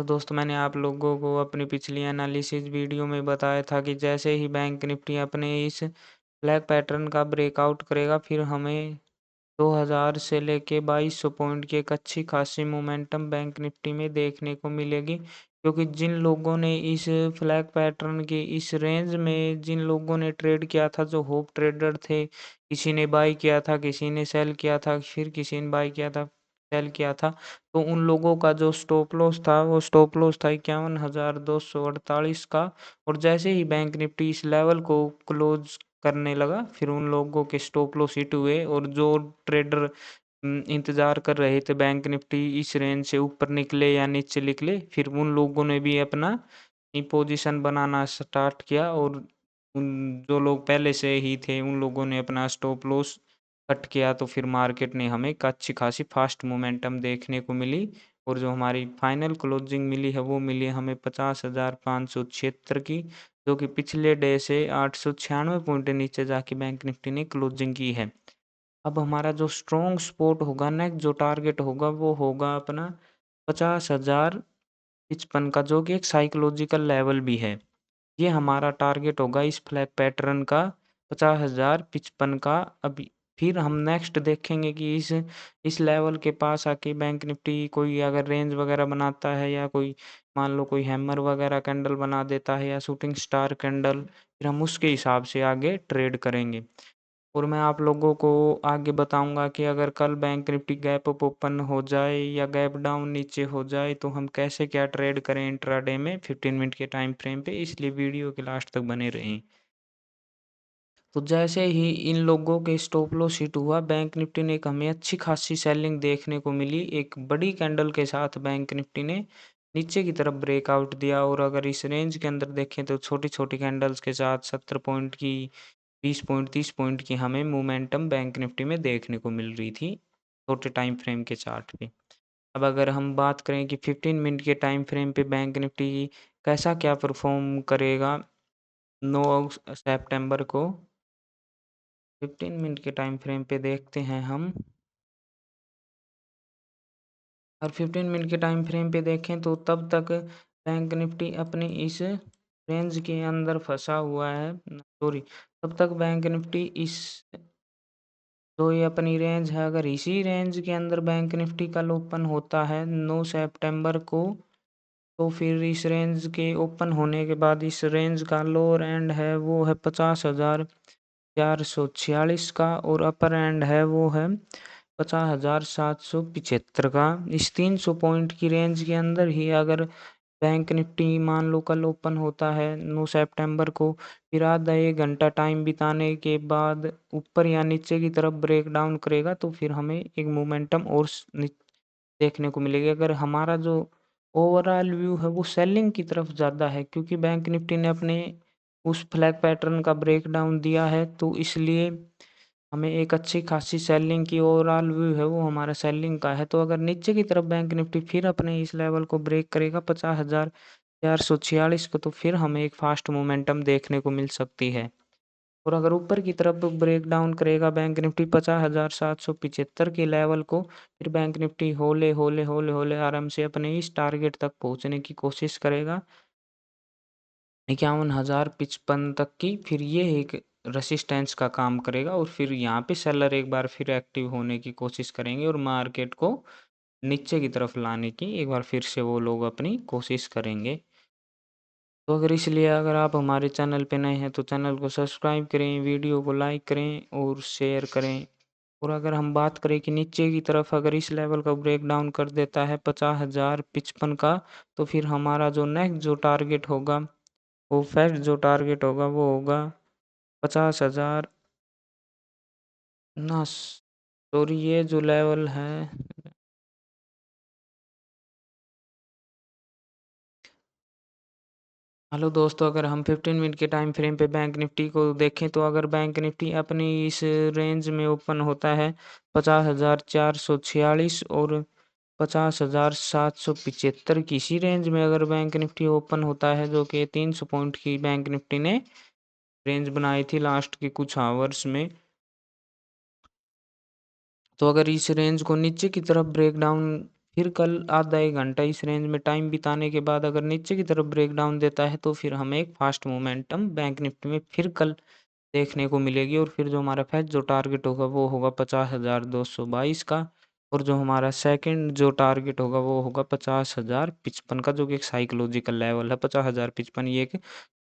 तो दोस्तों मैंने आप लोगों को अपनी पिछली एनालिसिस वीडियो में बताया था कि जैसे ही बैंक निफ्टी अपने इस फ्लैग पैटर्न का ब्रेकआउट करेगा फिर हमें 2000 से लेके 2200 पॉइंट की एक अच्छी खासी मोमेंटम बैंक निफ्टी में देखने को मिलेगी, क्योंकि जिन लोगों ने इस फ्लैग पैटर्न की इस रेंज में जिन लोगों ने ट्रेड किया था, जो होप ट्रेडर थे, किसी ने बाई किया था, किसी ने सेल किया था, फिर किसी ने बाई किया था, सेल किया था, तो उन लोगों का जो स्टॉप लॉस था वो स्टॉप लॉस था 51,248 का। और जैसे ही बैंक निफ्टी इस लेवल को क्लोज करने लगा फिर उन लोगों के स्टॉप लॉस हिट हुए, और जो ट्रेडर इंतजार कर रहे थे बैंक निफ्टी इस रेंज से ऊपर निकले या नीचे निकले, फिर उन लोगों ने भी अपना पोजीशन बनाना स्टार्ट किया, और उन जो लोग पहले से ही थे उन लोगों ने अपना स्टॉप लॉस कट किया, तो फिर मार्केट ने हमें एक अच्छी खासी फास्ट मोमेंटम देखने को मिली। और जो हमारी फाइनल क्लोजिंग मिली है वो मिली हमें 50,576 की, जो कि पिछले डे से 896 पॉइंट नीचे जाके बैंक निफ्टी ने क्लोजिंग की है। अब हमारा जो स्ट्रॉन्ग स्पॉट होगा, नेक्स्ट जो टारगेट होगा वो होगा अपना 50,055 का, जो कि एक साइकोलॉजिकल लेवल भी है। ये हमारा टारगेट होगा इस फ्लैग पैटर्न का 50,055 का। अभी फिर हम नेक्स्ट देखेंगे कि इस लेवल के पास आके बैंक निफ्टी कोई अगर रेंज वगैरह बनाता है, या कोई मान लो कोई हैमर वगैरह कैंडल बना देता है, या शूटिंग स्टार कैंडल, फिर हम उसके हिसाब से आगे ट्रेड करेंगे। और मैं आप लोगों को आगे बताऊंगा कि अगर कल bank Nifty gap up open हो जाए या गैप डाउन नीचे हो जाए तो हम कैसे क्या ट्रेड करें इंट्राडे में 15 मिनट के टाइम फ्रेम पे, इसलिए वीडियो के लास्ट तक बने रहें। तो जैसे ही इन लोगों के स्टॉप लॉस हिट हुआ, बैंक निफ्टी ने एक हमें अच्छी खासी सेलिंग देखने को मिली। एक बड़ी कैंडल के साथ बैंक निफ्टी ने नीचे की तरफ ब्रेकआउट दिया, और अगर इस रेंज के अंदर देखें तो छोटी छोटी कैंडल्स के साथ 70 पॉइंट की, 20 पॉइंट 30 पॉइंट की हमें मोमेंटम बैंक निफ्टी में देखने को मिल रही थी छोटे टाइम फ्रेम के चार्ट पे। अब अगर हम बात करें कि 15 मिनट के टाइम फ्रेम पे बैंक निफ्टी कैसा क्या परफॉर्म करेगा 9 सितंबर को, 15 मिनट के टाइम फ्रेम पे देखते हैं हम। और 15 मिनट के टाइम फ्रेम पे देखें तो तब तक बैंक निफ्टी अपने इस रेंज के अंदर फंसा हुआ है, सॉरी, तब तक बैंक निफ्टी इस तो ये अपनी रेंज है, अगर इसी रेंज के अंदर बैंक निफ्टी कल ओपन होता है 9 सितंबर को, तो फिर इस रेंज के ओपन होने के बाद इस रेंज का लोअर एंड है वो है 50,446 का, और अपर एंड है वो है 50,775 का। इस 300 पॉइंट की रेंज के अंदर ही अगर बैंक निफ्टी मान लो कल ओपन होता है 9 सितंबर को, फिर आधा 1 घंटा टाइम बिताने के बाद ऊपर या नीचे की तरफ ब्रेक डाउन करेगा, तो फिर हमें एक मोमेंटम और देखने को मिलेगी। अगर हमारा जो ओवरऑल व्यू है वो सेलिंग की तरफ ज़्यादा है, क्योंकि बैंक निफ्टी ने अपने उस फ्लैग पैटर्न का ब्रेक डाउन दिया है, तो इसलिए हमें एक अच्छी खासी सेलिंग की ओवरऑल व्यू है वो हमारा सेलिंग का है। तो अगर नीचे की तरफ बैंक निफ्टी फिर अपने इस लेवल को ब्रेक करेगा 50,446 को, तो फिर हमें एक फास्ट मोमेंटम देखने को मिल सकती है। और अगर ऊपर की तरफ ब्रेक डाउन करेगा बैंक निफ्टी 50,775 के लेवल को, फिर बैंक निफ्टी होले होले होले होले आराम से अपने इस टारगेट तक पहुंचने की कोशिश करेगा 51,055 तक की। फिर ये एक रेसिस्टेंस का काम करेगा, और फिर यहाँ पे सेलर एक बार फिर एक्टिव होने की कोशिश करेंगे और मार्केट को नीचे की तरफ लाने की एक बार फिर से वो लोग अपनी कोशिश करेंगे। तो अगर इसलिए अगर आप हमारे चैनल पे नए हैं तो चैनल को सब्सक्राइब करें, वीडियो को लाइक करें और शेयर करें। और अगर हम बात करें कि नीचे की तरफ अगर इस लेवल का ब्रेक डाउन कर देता है 50,055 का, तो फिर हमारा जो नेक्स्ट जो टारगेट होगा, वो फर्स्ट जो टारगेट होगा वो होगा 50,000 ना, सॉरी, ये जो लेवल है, हेलो दोस्तों, अगर हम 15 मिनट के टाइम फ्रेम पे बैंक निफ्टी को देखें तो अगर बैंक निफ्टी अपनी इस रेंज में ओपन होता है 50,446 और 50,775 की, इसी रेंज में अगर बैंक निफ्टी ओपन होता है, जो कि 300 पॉइंट की बैंक निफ्टी ने रेंज बनाई थी लास्ट के कुछ आवर्स में, तो अगर इस रेंज को नीचे की तरफ ब्रेक डाउन फिर कल आधा 1 घंटा इस रेंज में टाइम बिताने के बाद अगर नीचे की तरफ ब्रेकडाउन देता है तो फिर हमें एक फास्ट मोमेंटम बैंक निफ्टी में फिर कल देखने को मिलेगी, और फिर जो हमारा फर्स्ट जो टारगेट होगा वो होगा 50,222 का, और जो हमारा सेकंड जो टारगेट होगा वो होगा 50,055 का, जो कि एक साइकोलॉजिकल लेवल है। 50,055 ये एक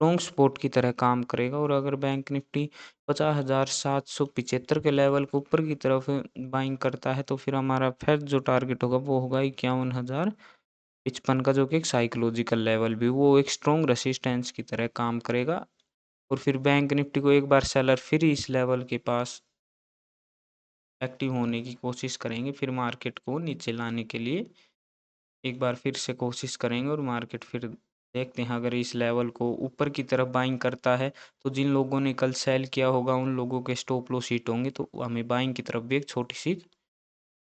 लॉन्ग सपोर्ट की तरह काम करेगा, और अगर बैंक निफ्टी 50,775 के लेवल को ऊपर की तरफ बाइंग करता है तो फिर हमारा फर्स्ट जो टारगेट होगा वो होगा 51,055 का, जो कि एक साइकोलॉजिकल लेवल भी वो एक स्ट्रॉन्ग रेसिस्टेंस की तरह काम करेगा। और फिर बैंक निफ्टी को एक बार सेलर फिर इस लेवल के पास एक्टिव होने की कोशिश करेंगे, फिर मार्केट को नीचे लाने के लिए एक बार फिर से कोशिश करेंगे, और मार्केट फिर देखते हैं अगर इस लेवल को ऊपर की तरफ बाइंग करता है तो जिन लोगों ने कल सेल किया होगा उन लोगों के स्टॉप लॉस हिट होंगे, तो हमें बाइंग की तरफ भी एक छोटी सी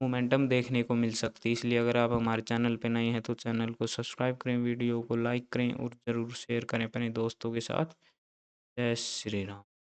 मोमेंटम देखने को मिल सकती है। इसलिए अगर आप हमारे चैनल पे नए हैं तो चैनल को सब्सक्राइब करें, वीडियो को लाइक करें और ज़रूर शेयर करें अपने दोस्तों के साथ। जय श्री राम।